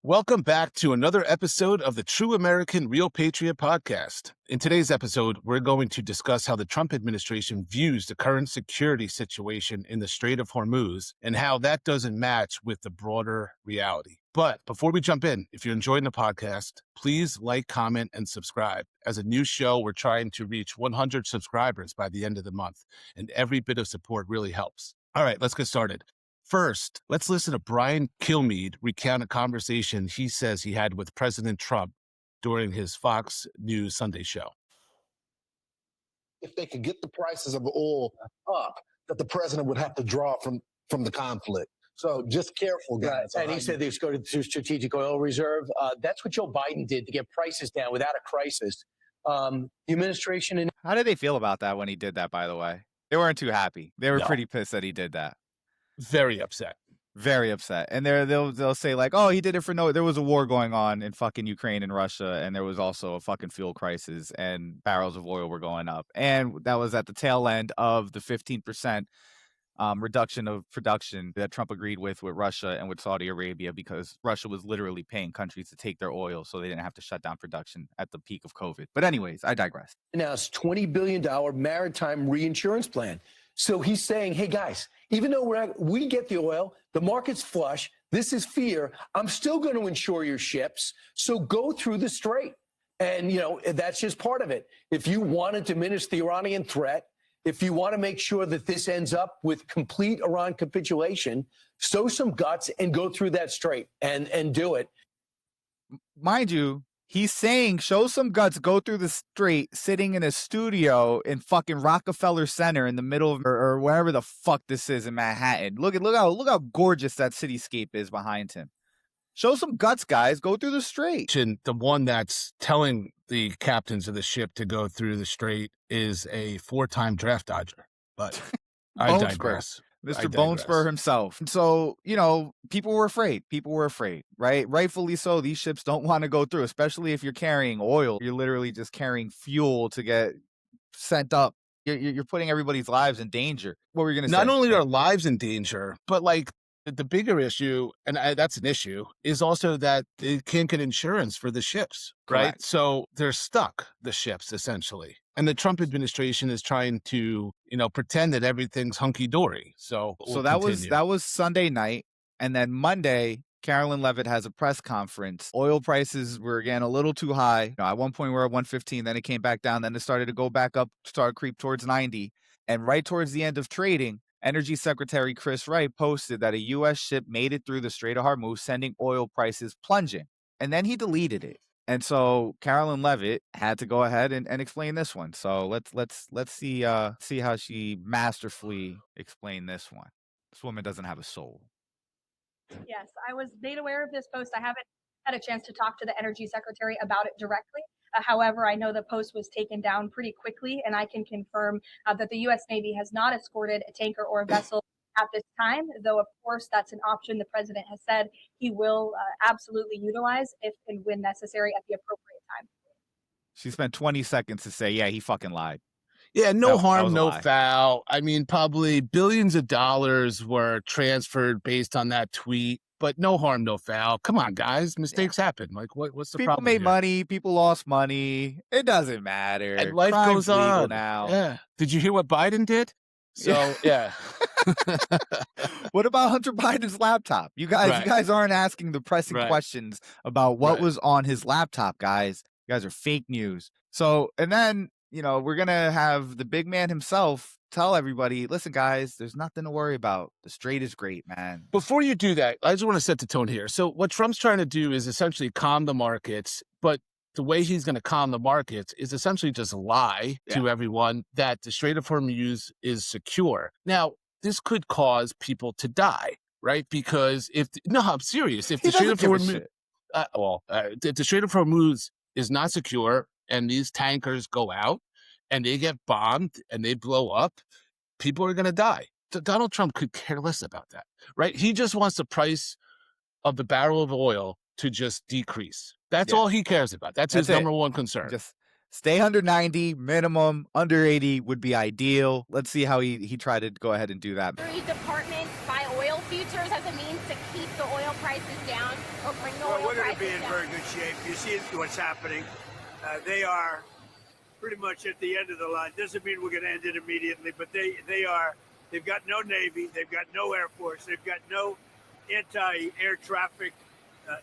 Welcome back to another episode of the True American Real Patriot podcast. In today's episode, we're going to discuss how the Trump administration views the current security situation in the Strait of Hormuz and how that doesn't match with the broader reality. But before we jump in, if you're enjoying the podcast, please like, comment, and subscribe. As a new show, we're trying to reach 100 subscribers by the end of the month, and every bit of support really helps. All right, let's get started. First, let's listen to Brian Kilmeade recount a conversation he says he had with President Trump during his Fox News Sunday show. If they could get the prices of oil up, that the president would have to draw from the conflict. So just careful, guys. Right. And he said they should go to strategic oil reserve. That's what Joe Biden did to get prices down without a crisis. The administration... How did they feel about that when he did that, by the way? They weren't too happy. They were pretty pissed that he did that. Very upset. Very upset. And they'll say like, oh, he did it for there was a war going on in fucking Ukraine and Russia, and there was also a fucking fuel crisis, and barrels of oil were going up. And that was at the tail end of the 15% reduction of production that Trump agreed with Russia and with Saudi Arabia, because Russia was literally paying countries to take their oil so they didn't have to shut down production at the peak of COVID. But anyways, I digress. Announced $20 billion maritime reinsurance plan. So he's saying, hey, guys, even though we get the oil, the market's flush, this is fear, I'm still going to insure your ships. So go through the Strait. And, that's just part of it. If you want to diminish the Iranian threat, if you want to make sure that this ends up with complete Iran capitulation, sow some guts and go through that Strait and do it. Mind you, he's saying, show some guts, go through the Strait, sitting in a studio in fucking Rockefeller Center in the middle of, or wherever the fuck this is in Manhattan. Look how gorgeous that cityscape is behind him. Show some guts, guys. Go through the Strait. And the one that's telling the captains of the ship to go through the Strait is a 4-time draft dodger. But I digress. Mr. Bonespur himself. And so, people were afraid. People were afraid, right? Rightfully so. These ships don't want to go through, especially if you're carrying oil. You're literally just carrying fuel to get sent up. You're putting everybody's lives in danger. What were you going to say? Not only are lives in danger, but the bigger issue, and that's an issue, is also that they can't get insurance for the ships, right? Correct. So they're stuck, the ships, essentially. And the Trump administration is trying to, pretend that everything's hunky-dory. So that was Sunday night. And then Monday, Carolyn Levitt has a press conference. Oil prices were, again, a little too high. At one point, we were at 115. Then it came back down. Then it started to go back up, started creep towards 90. And right towards the end of trading, Energy Secretary Chris Wright posted that a U.S. ship made it through the Strait of Hormuz, sending oil prices plunging. And then he deleted it. And so Carolyn Levitt had to go ahead and explain this one. So let's see how she masterfully explained this one. This woman doesn't have a soul. Yes, I was made aware of this post. I haven't had a chance to talk to the Energy Secretary about it directly. However, I know the post was taken down pretty quickly, and I can confirm that the U.S. Navy has not escorted a tanker or a vessel at this time, though, of course, that's an option the president has said he will absolutely utilize if and when necessary at the appropriate time. She spent 20 seconds to say, yeah, he fucking lied. Yeah, no harm, no foul. I mean, probably billions of dollars were transferred based on that tweet, but no harm, no foul. Come on, guys. Mistakes happen. What's the problem? People made money. People lost money. It doesn't matter. And life Crime's goes on legal now. Yeah. Did you hear what Biden did? So, yeah. What about Hunter Biden's laptop? You guys aren't asking the pressing questions about what was on his laptop, guys. You guys are fake news. So, and then, we're going to have the big man himself tell everybody, listen, guys, there's nothing to worry about. The Strait is great, man. Before you do that, I just want to set the tone here. So what Trump's trying to do is essentially calm the markets, but the way he's going to calm the markets is essentially just lie to everyone that the Strait of Hormuz is secure. Now, this could cause people to die, right? Because I'm serious. If the Strait of Hormuz, the Strait of Hormuz is not secure and these tankers go out and they get bombed and they blow up, people are going to die. Donald Trump could care less about that, right? He just wants the price of the barrel of oil to just decrease. That's all he cares about. That's his number one concern. Just stay under 90 minimum. Under 80 would be ideal. Let's see how he tried to go ahead and do that. Department buy oil futures as a means to keep the oil prices down or bring Well, we're going to be in very good shape. You see what's happening. They are pretty much at the end of the line. Doesn't mean we're going to end it immediately, but they've got no Navy, they've got no Air Force, they've got no anti-air traffic,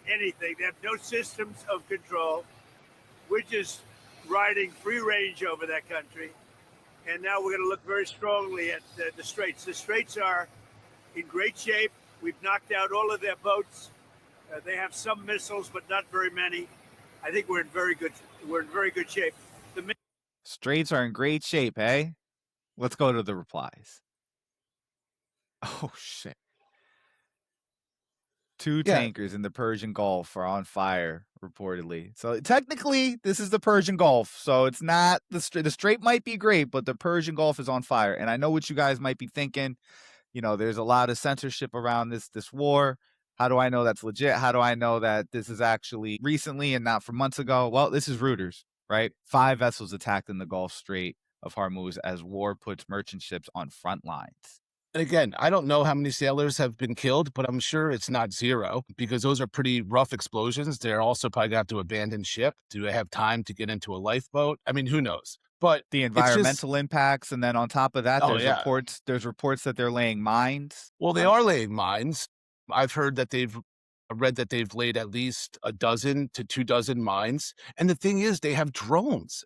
anything. They have no systems of control. We're just riding free range over that country. And now we're going to look very strongly at the Straits. The Straits are in great shape. We've knocked out all of their boats. They have some missiles, but not very many. I think we're in very good shape. Straits are in great shape, eh? Let's go to the replies. Oh, shit. Two tankers in the Persian Gulf are on fire, reportedly. So technically, this is the Persian Gulf. So it's not the Strait might be great, but the Persian Gulf is on fire. And I know what you guys might be thinking. You know, there's a lot of censorship around this war. How do I know that's legit? How do I know that this is actually recently and not from months ago? Well, this is Reuters, right? 5 vessels attacked in the Gulf Strait of Hormuz as war puts merchant ships on front lines. And again, I don't know how many sailors have been killed, but I'm sure it's not 0 because those are pretty rough explosions. They're also probably going to have to abandon ship. Do they have time to get into a lifeboat? I mean, who knows? But the environmental impacts, and then on top of that, there's reports that they're laying mines. Well, they are laying mines. I've read that they've laid at least 12 to 24 mines. And the thing is, they have drones.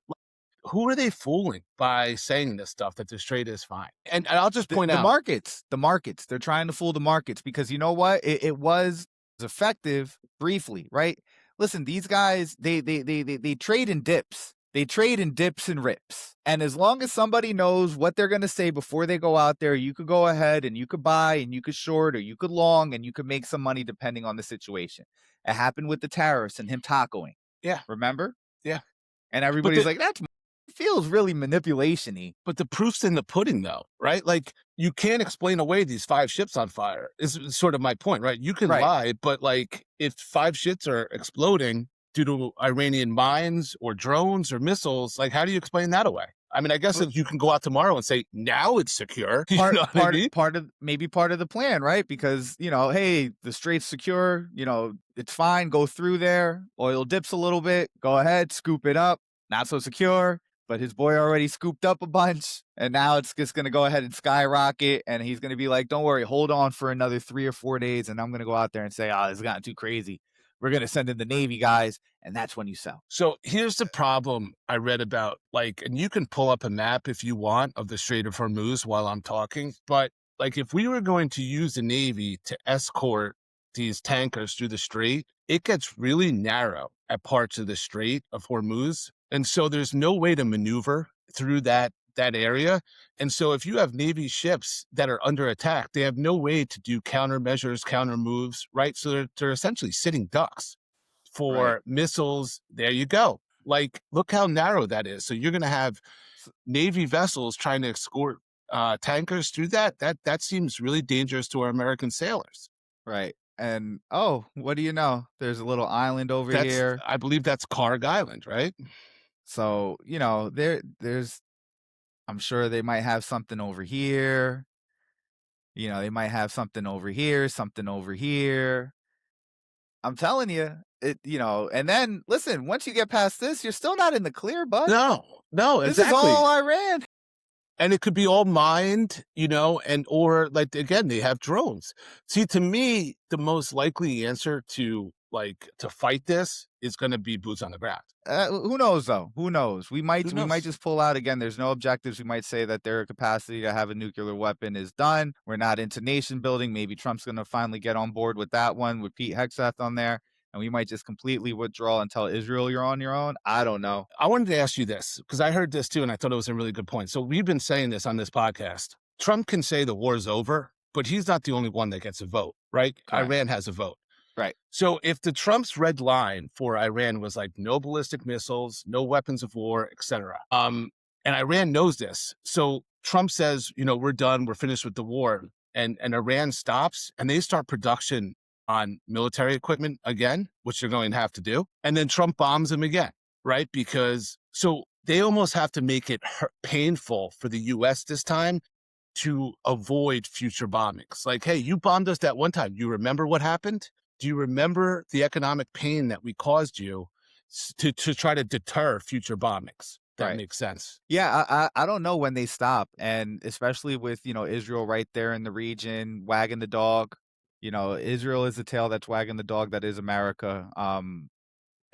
Who are they fooling by saying this stuff that the Strait is fine? And I'll just point out the markets. They're trying to fool the markets because you know what? It was effective briefly, right? Listen, these guys, they trade in dips. They trade in dips and rips. And as long as somebody knows what they're going to say before they go out there, you could go ahead and you could buy and you could short or you could long and you could make some money depending on the situation. It happened with the tariffs and him tacoing. Yeah. Remember? Yeah. And everybody's like, that feels really manipulation-y. But the proof's in the pudding, though, right? Like, you can't explain away these 5 ships on fire, is sort of my point, right? You can lie, but, like, if 5 ships are exploding due to Iranian mines or drones or missiles, like, how do you explain that away? I mean, I guess if you can go out tomorrow and say, now it's secure. Part of the plan, right? Because, you know, hey, the Strait's secure, you know, it's fine. Go through there. Oil dips a little bit. Go ahead, scoop it up. Not so secure. But his boy already scooped up a bunch, and now it's just going to go ahead and skyrocket, and he's going to be like, don't worry, hold on for another 3 or 4 days, and I'm going to go out there and say, this has gotten too crazy. We're going to send in the Navy guys, and that's when you sell. So here's the problem I read about, like, and you can pull up a map if you want of the Strait of Hormuz while I'm talking, but, like, if we were going to use the Navy to escort these tankers through the Strait, it gets really narrow at parts of the Strait of Hormuz. And so there's no way to maneuver through that area. And so if you have Navy ships that are under attack, they have no way to do countermeasures, counter moves, right? So they're essentially sitting ducks for missiles. There you go. Like, look how narrow that is. So you're going to have Navy vessels trying to escort tankers through that. That seems really dangerous to our American sailors. Right. And, what do you know? There's a little island over here. I believe that's Karg Island, right? So, you know, I'm sure they might have something over here. You know, they might have something over here, something over here. I'm telling you, and then listen, once you get past this, you're still not in the clear, bud. No, this exactly. is all Iran. And it could be all mined, or like, again, they have drones. See, to me, the most likely answer to fight this is going to be boots on the ground. Who knows, though? Who knows? We might just pull out again. There's no objectives. We might say that their capacity to have a nuclear weapon is done. We're not into nation building. Maybe Trump's going to finally get on board with that one with Pete Hegseth on there. And we might just completely withdraw and tell Israel you're on your own. I don't know. I wanted to ask you this because I heard this too, and I thought it was a really good point. So we've been saying this on this podcast. Trump can say the war's over, but he's not the only one that gets a vote, right? Correct. Iran has a vote. Right. So if the Trump's red line for Iran was like no ballistic missiles, no weapons of war, etc., and Iran knows this. So Trump says, we're done, we're finished with the war, and Iran stops and they start production on military equipment again, which they're going to have to do. And then Trump bombs them again, right? So they almost have to make it painful for the U.S. this time to avoid future bombings. Like, hey, you bombed us that one time. You remember what happened? do you remember the economic pain that we caused you to try to deter future bombings? That Right. makes sense. Yeah, I don't know when they stop, and especially with, Israel right there in the region, wagging the dog. Israel is the tail that's wagging the dog that is America.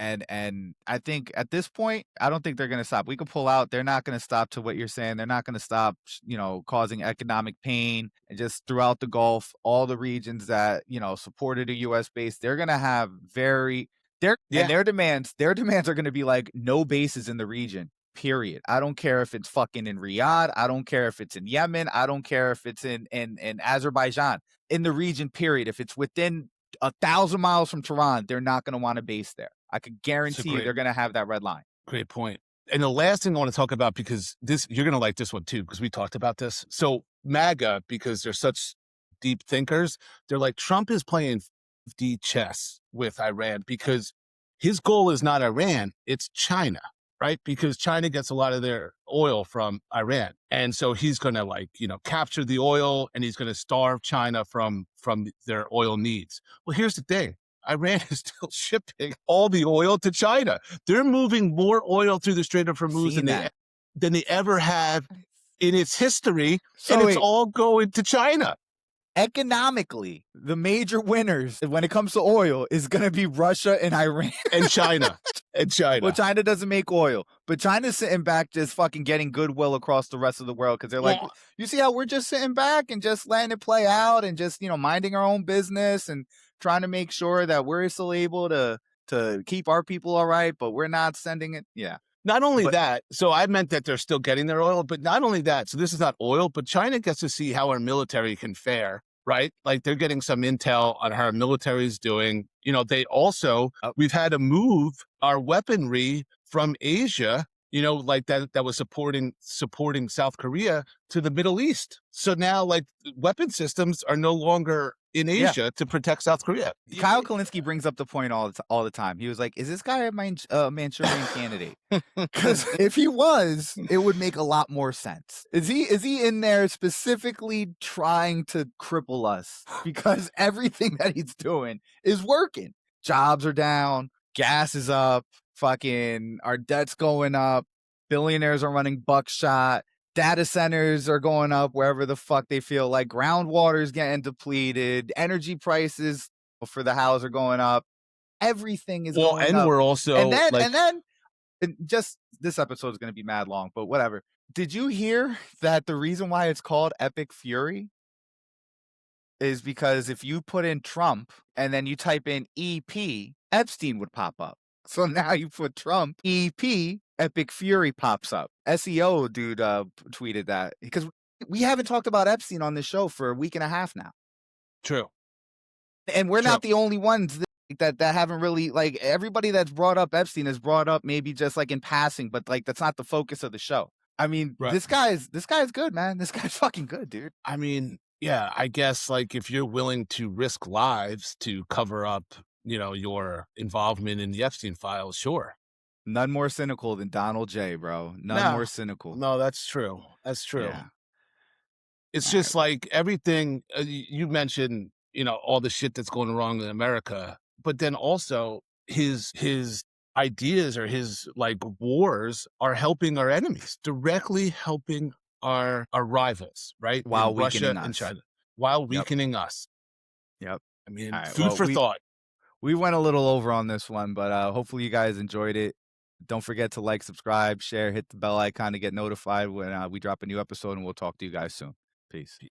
And I think at this point, I don't think they're gonna stop. We could pull out. They're not gonna stop to what you're saying. They're not gonna stop, causing economic pain and just throughout the Gulf, all the regions that, supported a US base, they're gonna have and their demands are gonna be like no bases in the region. Period. I don't care if it's fucking in Riyadh. I don't care if it's in Yemen. I don't care if it's in Azerbaijan. In the region, period. If it's within 1,000 miles from Tehran, they're not going to want to base there. I could guarantee you they're going to have that red line. Great point. And the last thing I want to talk about, because you're going to like this one too, because we talked about this. So MAGA, because they're such deep thinkers, they're like, Trump is playing 5D chess with Iran because his goal is not Iran, it's China, right? Because China gets a lot of their oil from Iran. And so he's going to capture the oil, and he's going to starve China from their oil needs. Well, here's the thing. Iran is still shipping all the oil to China. They're moving more oil through the Strait of Hormuz than they ever have in its history. And it's all going to China. Economically, the major winners when it comes to oil is going to be Russia and Iran. And China. Well, China doesn't make oil, but China's sitting back just fucking getting goodwill across the rest of the world because they're like, you see how we're just sitting back and just letting it play out and just, minding our own business and trying to make sure that we're still able to keep our people all right, but we're not sending it. Yeah. Not only that, so I meant that they're still getting their oil, but not only that, so this is not oil, but China gets to see how our military can fare, right? Like they're getting some intel on how our military is doing. They also, we've had to move our weaponry from Asia, like that was supporting South Korea to the Middle East. So now like weapon systems are no longer in Asia to protect South Korea. Kyle Kalinske brings up the point all the time. He was like, is this guy a Manchurian candidate? Because if he was, it would make a lot more sense. Is he in there specifically trying to cripple us? Because everything that he's doing is working. Jobs are down. Gas is up. Fucking our debt's going up. Billionaires are running buckshot. Data centers are going up wherever the fuck they feel like. Groundwater is getting depleted. Energy prices for the house are going up. Everything is going up. And we're also and just this episode is going to be mad long, but whatever. Did you hear that the reason why it's called Epic Fury is because if you put in Trump and then you type in EP, Epstein would pop up. So now you put Trump, EP, Epic Fury pops up. SEO dude tweeted that because we haven't talked about Epstein on this show for a week and a half now. True. And we're not the only ones that haven't really, like, everybody that's brought up Epstein has brought up maybe just like in passing, but like that's not the focus of the show. I mean, this guy's good, man. This guy's fucking good, dude. I mean, yeah, I guess like if you're willing to risk lives to cover up, your involvement in the Epstein files, sure. None more cynical than Donald J, bro. None more cynical. No, that's true. That's true. Yeah. It's just like everything you mentioned, all the shit that's going wrong in America, but then also his ideas or his like wars are helping our enemies, directly helping our rivals, right? While Russia weakening and us. China, while weakening us. Yep. I mean, right, food for thought. We went a little over on this one, but hopefully you guys enjoyed it. Don't forget to like, subscribe, share, hit the bell icon to get notified when we drop a new episode, and we'll talk to you guys soon. Peace.